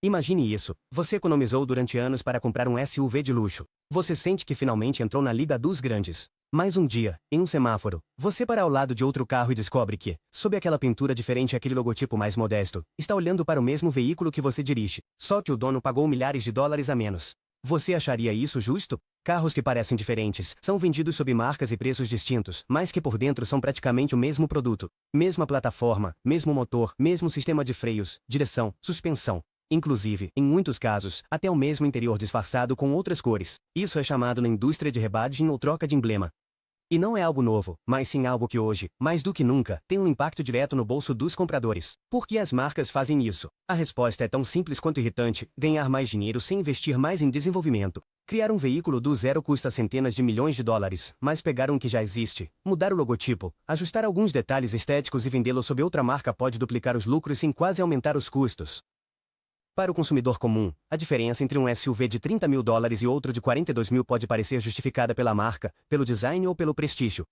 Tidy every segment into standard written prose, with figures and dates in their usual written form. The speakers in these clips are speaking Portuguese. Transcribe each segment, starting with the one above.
Imagine isso, você economizou durante anos para comprar um SUV de luxo. Você sente que finalmente entrou na liga dos grandes. Mas um dia, em um semáforo, você para ao lado de outro carro e descobre que, sob aquela pintura diferente e aquele logotipo mais modesto, está olhando para o mesmo veículo que você dirige, só que o dono pagou milhares de dólares a menos. Você acharia isso justo? Carros que parecem diferentes, são vendidos sob marcas e preços distintos, mas que por dentro são praticamente o mesmo produto. Mesma plataforma, mesmo motor, mesmo sistema de freios, direção, suspensão. Inclusive, em muitos casos, até o mesmo interior disfarçado com outras cores. Isso é chamado na indústria de rebadging ou troca de emblema. E não é algo novo, mas sim algo que hoje, mais do que nunca, tem um impacto direto no bolso dos compradores. Por que as marcas fazem isso? A resposta é tão simples quanto irritante: ganhar mais dinheiro sem investir mais em desenvolvimento. Criar um veículo do zero custa centenas de milhões de dólares, mas pegar um que já existe, mudar o logotipo, ajustar alguns detalhes estéticos e vendê-lo sob outra marca pode duplicar os lucros sem quase aumentar os custos. Para o consumidor comum, a diferença entre um SUV de 30 mil dólares e outro de 42 mil pode parecer justificada pela marca, pelo design ou pelo prestígio.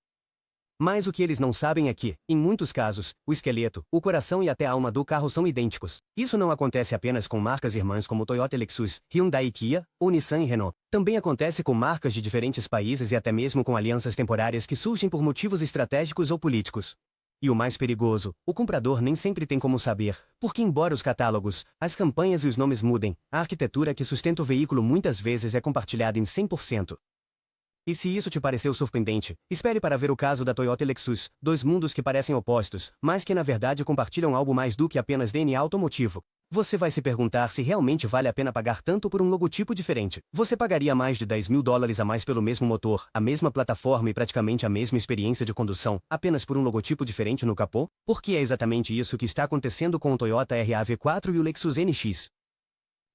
Mas o que eles não sabem é que, em muitos casos, o esqueleto, o coração e até a alma do carro são idênticos. Isso não acontece apenas com marcas irmãs como Toyota e Lexus, Hyundai e Kia, ou Nissan e Renault. Também acontece com marcas de diferentes países e até mesmo com alianças temporárias que surgem por motivos estratégicos ou políticos. E o mais perigoso, o comprador nem sempre tem como saber, porque embora os catálogos, as campanhas e os nomes mudem, a arquitetura que sustenta o veículo muitas vezes é compartilhada em 100%. E se isso te pareceu surpreendente, espere para ver o caso da Toyota e Lexus, dois mundos que parecem opostos, mas que na verdade compartilham algo mais do que apenas DNA automotivo. Você vai se perguntar se realmente vale a pena pagar tanto por um logotipo diferente. Você pagaria mais de 10 mil dólares a mais pelo mesmo motor, a mesma plataforma e praticamente a mesma experiência de condução, apenas por um logotipo diferente no capô? Porque é exatamente isso que está acontecendo com o Toyota RAV4 e o Lexus NX.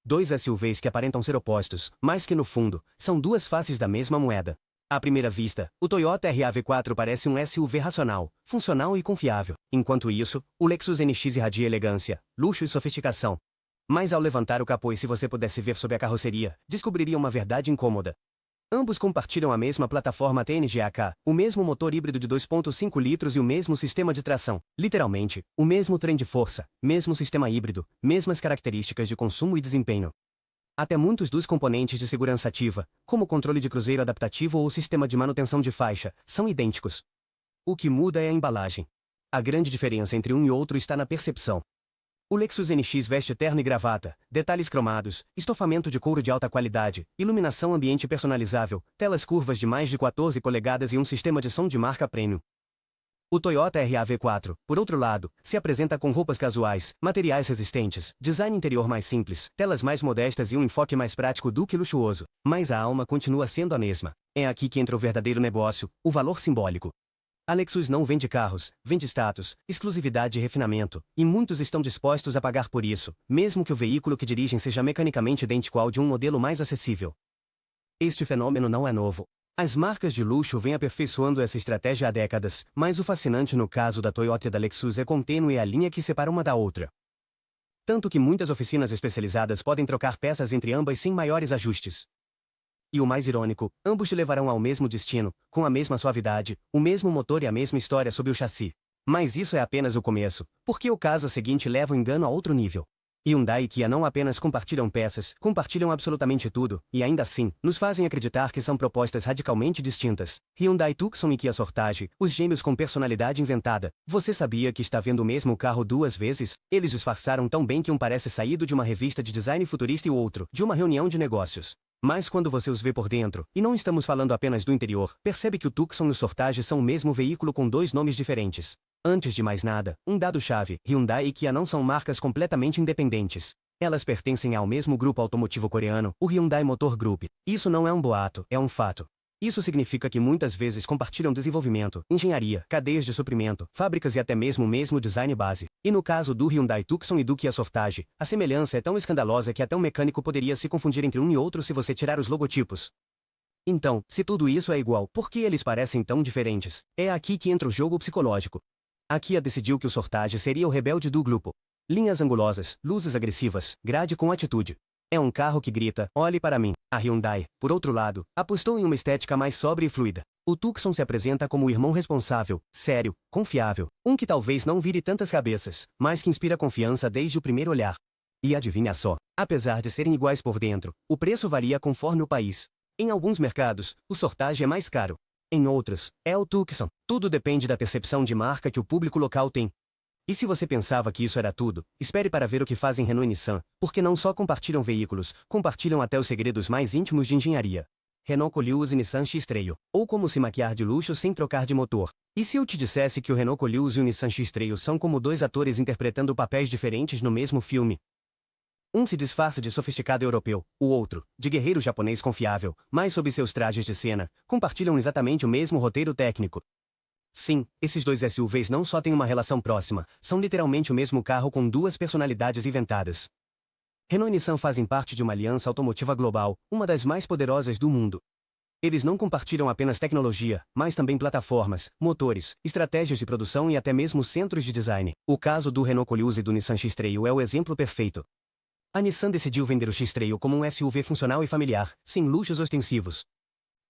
Dois SUVs que aparentam ser opostos, mas que no fundo, são duas faces da mesma moeda. À primeira vista, o Toyota RAV4 parece um SUV racional, funcional e confiável. Enquanto isso, o Lexus NX irradia elegância, luxo e sofisticação. Mas ao levantar o capô e se você pudesse ver sob a carroceria, descobriria uma verdade incômoda. Ambos compartilham a mesma plataforma TNGA-K, o mesmo motor híbrido de 2,5 litros e o mesmo sistema de tração. Literalmente, o mesmo trem de força, mesmo sistema híbrido, mesmas características de consumo e desempenho. Até muitos dos componentes de segurança ativa, como o controle de cruzeiro adaptativo ou o sistema de manutenção de faixa, são idênticos. O que muda é a embalagem. A grande diferença entre um e outro está na percepção. O Lexus NX veste terno e gravata, detalhes cromados, estofamento de couro de alta qualidade, iluminação ambiente personalizável, telas curvas de mais de 14 polegadas e um sistema de som de marca premium. O Toyota RAV4, por outro lado, se apresenta com roupas casuais, materiais resistentes, design interior mais simples, telas mais modestas e um enfoque mais prático do que luxuoso. Mas a alma continua sendo a mesma. É aqui que entra o verdadeiro negócio, o valor simbólico. A Lexus não vende carros, vende status, exclusividade e refinamento, e muitos estão dispostos a pagar por isso, mesmo que o veículo que dirigem seja mecanicamente idêntico ao de um modelo mais acessível. Este fenômeno não é novo. As marcas de luxo vêm aperfeiçoando essa estratégia há décadas, mas o fascinante no caso da Toyota e da Lexus é contênue a linha que separa uma da outra. Tanto que muitas oficinas especializadas podem trocar peças entre ambas sem maiores ajustes. E o mais irônico, ambos te levarão ao mesmo destino, com a mesma suavidade, o mesmo motor e a mesma história sob o chassi. Mas isso é apenas o começo, porque o caso seguinte leva o engano a outro nível. Hyundai e Kia não apenas compartilham peças, compartilham absolutamente tudo, e ainda assim, nos fazem acreditar que são propostas radicalmente distintas. Hyundai Tucson e Kia Sportage, os gêmeos com personalidade inventada. Você sabia que está vendo o mesmo carro duas vezes? Eles disfarçaram tão bem que um parece saído de uma revista de design futurista e o outro, de uma reunião de negócios. Mas quando você os vê por dentro, e não estamos falando apenas do interior, percebe que o Tucson e o Sportage são o mesmo veículo com dois nomes diferentes. Antes de mais nada, um dado-chave: Hyundai e Kia não são marcas completamente independentes. Elas pertencem ao mesmo grupo automotivo coreano, o Hyundai Motor Group. Isso não é um boato, é um fato. Isso significa que muitas vezes compartilham desenvolvimento, engenharia, cadeias de suprimento, fábricas e até mesmo o mesmo design base. E no caso do Hyundai Tucson e do Kia Sportage, a semelhança é tão escandalosa que até um mecânico poderia se confundir entre um e outro se você tirar os logotipos. Então, se tudo isso é igual, por que eles parecem tão diferentes? É aqui que entra o jogo psicológico. A Kia decidiu que o Sportage seria o rebelde do grupo. Linhas angulosas, luzes agressivas, grade com atitude. É um carro que grita: olhe para mim. A Hyundai, por outro lado, apostou em uma estética mais sóbria e fluida. O Tucson se apresenta como o irmão responsável, sério, confiável, um que talvez não vire tantas cabeças, mas que inspira confiança desde o primeiro olhar. E adivinha só, apesar de serem iguais por dentro, o preço varia conforme o país. Em alguns mercados, o Sortage é mais caro. Em outros, é o Tucson. Tudo depende da percepção de marca que o público local tem. E se você pensava que isso era tudo, espere para ver o que fazem Renault e Nissan, porque não só compartilham veículos, compartilham até os segredos mais íntimos de engenharia. Renault Koleos e Nissan X-Trail, ou como se maquiar de luxo sem trocar de motor. E se eu te dissesse que o Renault Koleos e o Nissan X-Trail são como dois atores interpretando papéis diferentes no mesmo filme? Um se disfarça de sofisticado europeu, o outro, de guerreiro japonês confiável, mas sob seus trajes de cena, compartilham exatamente o mesmo roteiro técnico. Sim, esses dois SUVs não só têm uma relação próxima, são literalmente o mesmo carro com duas personalidades inventadas. Renault e Nissan fazem parte de uma aliança automotiva global, uma das mais poderosas do mundo. Eles não compartilham apenas tecnologia, mas também plataformas, motores, estratégias de produção e até mesmo centros de design. O caso do Renault Koleos e do Nissan X-Trail é o exemplo perfeito. A Nissan decidiu vender o X-Trail como um SUV funcional e familiar, sem luxos ostensivos.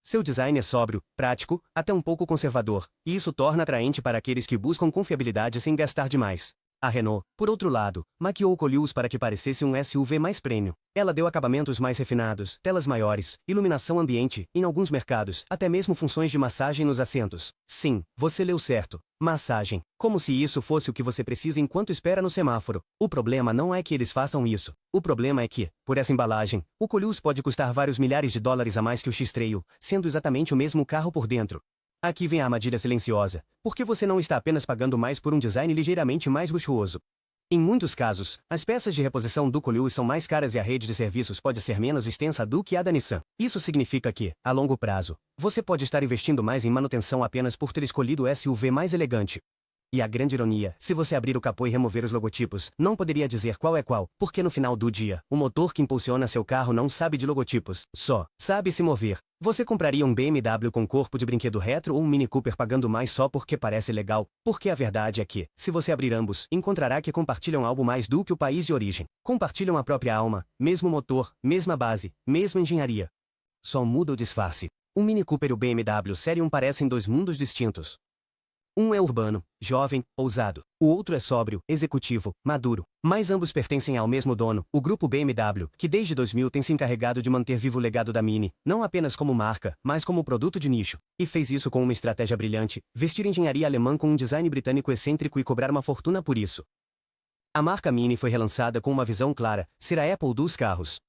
Seu design é sóbrio, prático, até um pouco conservador, e isso torna atraente para aqueles que buscam confiabilidade sem gastar demais. A Renault, por outro lado, maquiou o Koleos para que parecesse um SUV mais premium. Ela deu acabamentos mais refinados, telas maiores, iluminação ambiente, em alguns mercados, até mesmo funções de massagem nos assentos. Sim, você leu certo. Massagem. Como se isso fosse o que você precisa enquanto espera no semáforo. O problema não é que eles façam isso. O problema é que, por essa embalagem, o Koleos pode custar vários milhares de dólares a mais que o X-Trail, sendo exatamente o mesmo carro por dentro. Aqui vem a armadilha silenciosa, porque você não está apenas pagando mais por um design ligeiramente mais luxuoso. Em muitos casos, as peças de reposição do Koleos são mais caras e a rede de serviços pode ser menos extensa do que a da Nissan. Isso significa que, a longo prazo, você pode estar investindo mais em manutenção apenas por ter escolhido o SUV mais elegante. E a grande ironia, se você abrir o capô e remover os logotipos, não poderia dizer qual é qual, porque no final do dia, o motor que impulsiona seu carro não sabe de logotipos, só sabe se mover. Você compraria um BMW com corpo de brinquedo retro ou um Mini Cooper pagando mais só porque parece legal? Porque a verdade é que, se você abrir ambos, encontrará que compartilham algo mais do que o país de origem. Compartilham a própria alma, mesmo motor, mesma base, mesma engenharia. Só muda o disfarce. O Mini Cooper e o BMW Série 1 parecem dois mundos distintos. Um é urbano, jovem, ousado. O outro é sóbrio, executivo, maduro. Mas ambos pertencem ao mesmo dono, o grupo BMW, que desde 2000 tem se encarregado de manter vivo o legado da Mini, não apenas como marca, mas como produto de nicho. E fez isso com uma estratégia brilhante, vestir engenharia alemã com um design britânico excêntrico e cobrar uma fortuna por isso. A marca Mini foi relançada com uma visão clara: ser a Apple dos carros.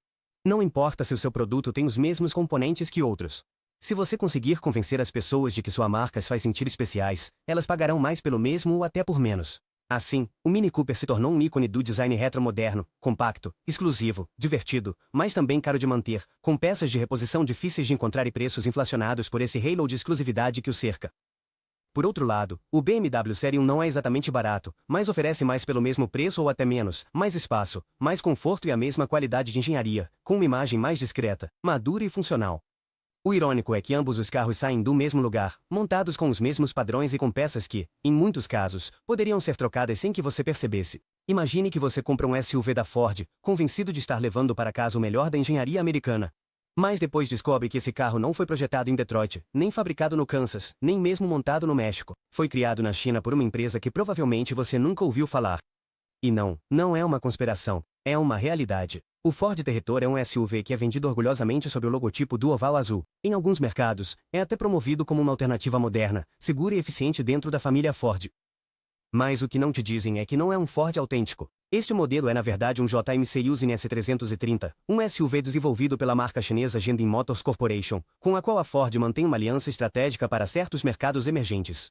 Não importa se o seu produto tem os mesmos componentes que outros. Se você conseguir convencer as pessoas de que sua marca as faz sentir especiais, elas pagarão mais pelo mesmo ou até por menos. Assim, o Mini Cooper se tornou um ícone do design retromoderno, compacto, exclusivo, divertido, mas também caro de manter, com peças de reposição difíceis de encontrar e preços inflacionados por esse halo de exclusividade que o cerca. Por outro lado, o BMW Série 1 não é exatamente barato, mas oferece mais pelo mesmo preço ou até menos, mais espaço, mais conforto e a mesma qualidade de engenharia, com uma imagem mais discreta, madura e funcional. O irônico é que ambos os carros saem do mesmo lugar, montados com os mesmos padrões e com peças que, em muitos casos, poderiam ser trocadas sem que você percebesse. Imagine que você compra um SUV da Ford, convencido de estar levando para casa o melhor da engenharia americana. Mas depois descobre que esse carro não foi projetado em Detroit, nem fabricado no Kansas, nem mesmo montado no México. Foi criado na China por uma empresa que provavelmente você nunca ouviu falar. E não é uma conspiração, é uma realidade. O Ford Territor é um SUV que é vendido orgulhosamente sob o logotipo do oval azul. Em alguns mercados, é até promovido como uma alternativa moderna, segura e eficiente dentro da família Ford. Mas o que não te dizem é que não é um Ford autêntico. Este modelo é na verdade um JMC Usine S330, um SUV desenvolvido pela marca chinesa Jiangding Motors Corporation, com a qual a Ford mantém uma aliança estratégica para certos mercados emergentes.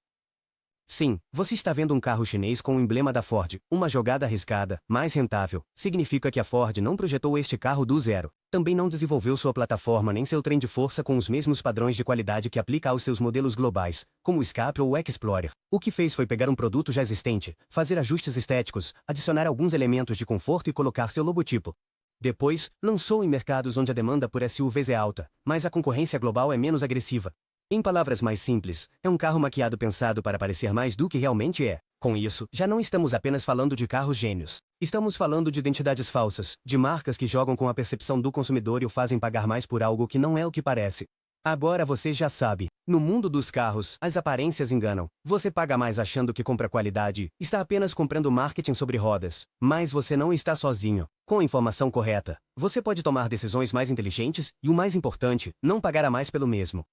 Sim, você está vendo um carro chinês com o emblema da Ford, uma jogada arriscada, mais rentável. Significa que a Ford não projetou este carro do zero. Também não desenvolveu sua plataforma nem seu trem de força com os mesmos padrões de qualidade que aplica aos seus modelos globais, como o Escape ou o Explorer. O que fez foi pegar um produto já existente, fazer ajustes estéticos, adicionar alguns elementos de conforto e colocar seu logotipo. Depois, lançou em mercados onde a demanda por SUVs é alta, mas a concorrência global é menos agressiva. Em palavras mais simples, é um carro maquiado pensado para parecer mais do que realmente é. Com isso, já não estamos apenas falando de carros gênios. Estamos falando de identidades falsas, de marcas que jogam com a percepção do consumidor e o fazem pagar mais por algo que não é o que parece. Agora você já sabe. No mundo dos carros, as aparências enganam. Você paga mais achando que compra qualidade, está apenas comprando marketing sobre rodas. Mas você não está sozinho. Com a informação correta, você pode tomar decisões mais inteligentes e, o mais importante, não pagar a mais pelo mesmo.